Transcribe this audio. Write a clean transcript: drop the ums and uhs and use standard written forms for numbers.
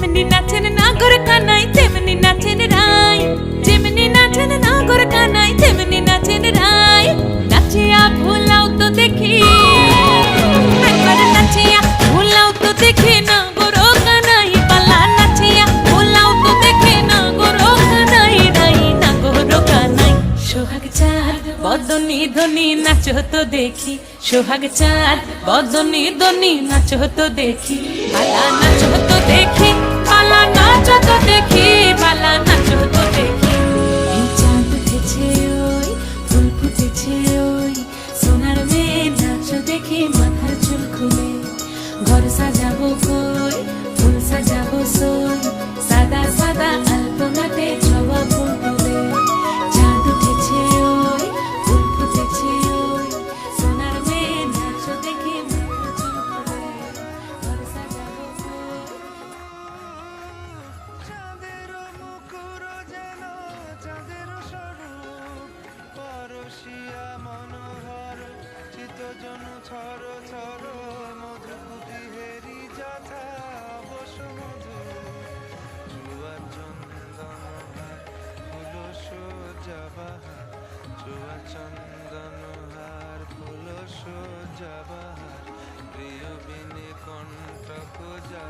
যেমনি নাচেন নাগর কানাই তেমনি নাচেন রাই, যেমনি নাচেন নাগর কানাই তেমনি নাচেন রাই। নাচিয়া ভুলাও তো দেখি, একবার নাচিয়া ভুলাও তো দেখি নাগর কানাই পালা, নাচিয়া ভুলাও তো দেখি নাগর কানাই রাই, নাগর কানাই। সোহাগ চাঁদ বদনি ধনি নাচো তো দেখি, সোহাগ চাঁদ বদনি ধনি নাচো তো দেখি, পালা নাচো তো দেখি, পালা নাচো তো দেখি, পালা নাচো তো দেখি। এই চাঁদ উঠেছে ওই, ফুল ফুটেছে ওই, সোনার মেয়ে নাচো দেখি মাথার চুল খুলে। ঘর সাজাবো কই, ফুল সাজাবো সই, সাদা সাদা আলপনাতে জবা ফুল তুলে। চাঁদ উঠেছে ওই, ফুল ফুটেছে ওই, সোনার মেয়ে নাচো দেখি মাথার চুল খুলে। ঘর সাজাবো কই। চাঁদেরও মুকুর যেন চাঁদেরও স্বরূপ, পরশিয়া মনোহর চিত্তজন ছর ছর, মধুকুটি হেরি যথা বসমধু। চুয়ার চন্দন হার ফুল সোজা বাহার, চুয়ার চন্দন হার ফুল সোজা বাহার, প্রিয় বিনে কণ্টক যা